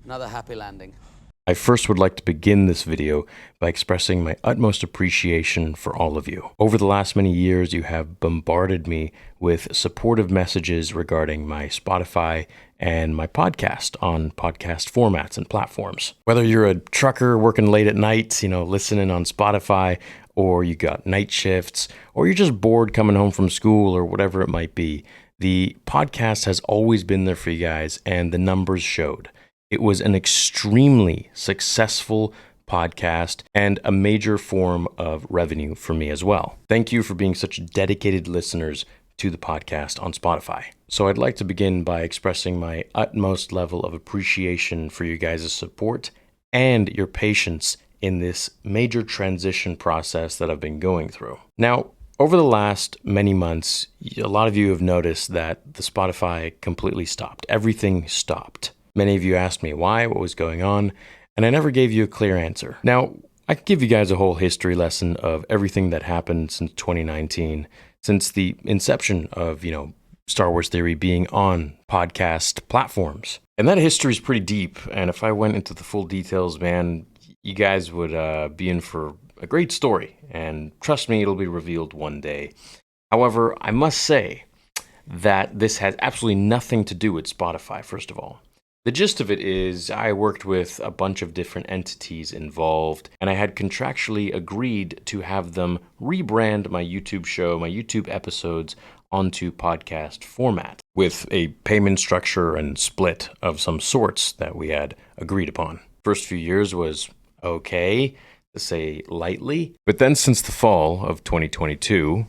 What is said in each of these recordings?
Another happy landing. I first would like to begin this video by expressing my utmost appreciation for all of you. Over the last many years, you have bombarded me with supportive messages regarding my Spotify and my podcast on podcast formats and platforms. Whether you're a trucker working late at night, listening on Spotify, or you got night shifts, or you're just bored coming home from school or whatever it might be, the podcast has always been there for you guys, and the numbers showed. It was an extremely successful podcast and a major form of revenue for me as well. Thank you for being such dedicated listeners to the podcast on Spotify. So I'd like to begin by expressing my utmost level of appreciation for you guys' support and your patience in this major transition process that I've been going through. Now, over the last many months, a lot of you have noticed that the Spotify completely stopped. Everything stopped. Many of you asked me why, what was going on, and I never gave you a clear answer. Now, I could give you guys a whole history lesson of everything that happened since 2019, since the inception of, Star Wars Theory being on podcast platforms. And that history is pretty deep, and if I went into the full details, man, you guys would be in for a great story, and trust me, it'll be revealed one day. However, I must say that this has absolutely nothing to do with Spotify, first of all. The gist of it is I worked with a bunch of different entities involved, and I had contractually agreed to have them rebrand my YouTube show, my YouTube episodes, onto podcast format with a payment structure and split of some sorts that we had agreed upon. First few years was okay, to say lightly, but then since the fall of 2022,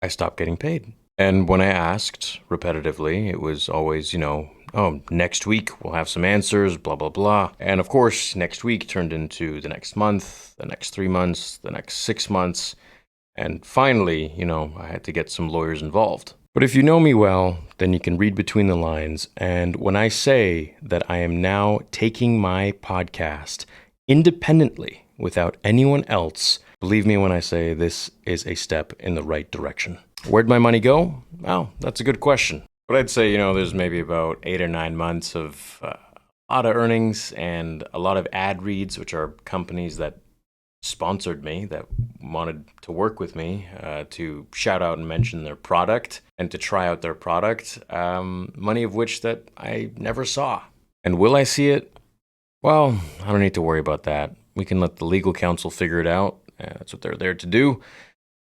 I stopped getting paid. And when I asked repetitively, it was always, oh, next week we'll have some answers, blah, blah, blah. And of course, next week turned into the next month, the next 3 months, the next 6 months. And finally, I had to get some lawyers involved. But if you know me well, then you can read between the lines. And when I say that I am now taking my podcast independently without anyone else, believe me when I say this is a step in the right direction. Where'd my money go? Well, that's a good question. But I'd say, there's maybe about 8 or 9 months of a lot of earnings and a lot of ad reads, which are companies that sponsored me, that wanted to work with me to shout out and mention their product and to try out their product, money of which that I never saw. And will I see it? Well, I don't need to worry about that. We can let the legal counsel figure it out. That's what they're there to do.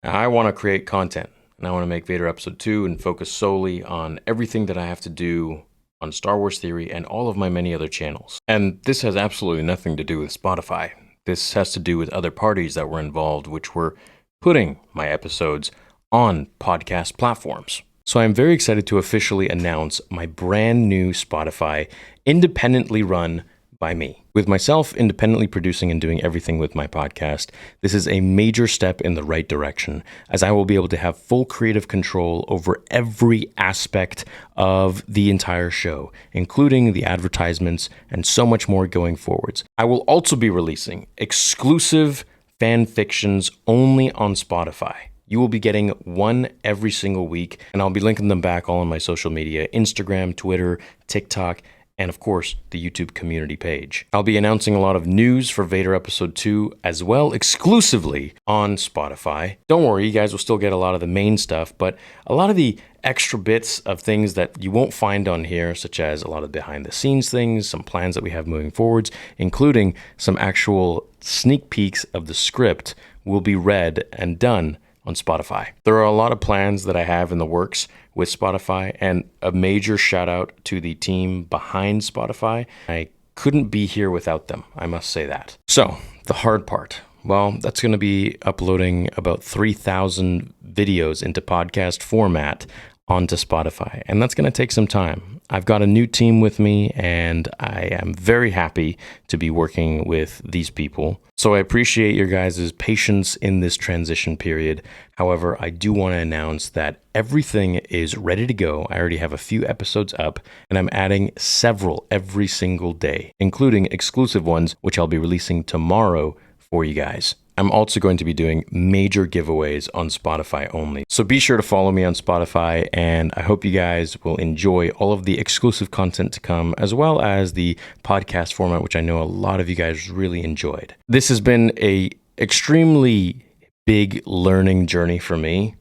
I want to create content. And I want to make Vader Episode 2 and focus solely on everything that I have to do on Star Wars Theory and all of my many other channels. And this has absolutely nothing to do with Spotify. This has to do with other parties that were involved, which were putting my episodes on podcast platforms. So I'm very excited to officially announce my brand new Spotify, independently run by me. With myself independently producing and doing everything with my podcast, this is a major step in the right direction, as I will be able to have full creative control over every aspect of the entire show, including the advertisements and so much more going forwards. I will also be releasing exclusive fan fictions only on Spotify. You will be getting one every single week, and I'll be linking them back all on my social media, Instagram, Twitter, TikTok, and of course, the YouTube community page. I'll be announcing a lot of news for Vader Episode 2 as well, exclusively on Spotify. Don't worry, you guys will still get a lot of the main stuff, but a lot of the extra bits of things that you won't find on here, such as a lot of behind the scenes things, some plans that we have moving forwards, including some actual sneak peeks of the script, will be read and done on Spotify. There are a lot of plans that I have in the works with Spotify, and a major shout out to the team behind Spotify. I couldn't be here without them, I must say that. So, the hard part. Well, that's going to be uploading about 3,000 videos into podcast format onto Spotify, and that's going to take some time. I've got a new team with me, and I am very happy to be working with these people. So I appreciate your guys' patience in this transition period. However, I do want to announce that everything is ready to go. I already have a few episodes up, and I'm adding several every single day, including exclusive ones, which I'll be releasing tomorrow for you guys. I'm also going to be doing major giveaways on Spotify only. So be sure to follow me on Spotify, and I hope you guys will enjoy all of the exclusive content to come, as well as the podcast format, which I know a lot of you guys really enjoyed. This has been a extremely big learning journey for me,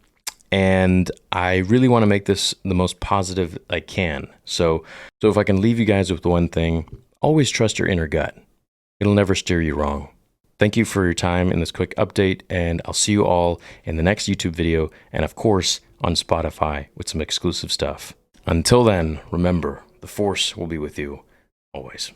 and I really want to make this the most positive I can. So if I can leave you guys with one thing, always trust your inner gut. It'll never steer you wrong. Thank you for your time in this quick update, and I'll see you all in the next YouTube video, and of course on Spotify with some exclusive stuff. Until then, remember, the Force will be with you always.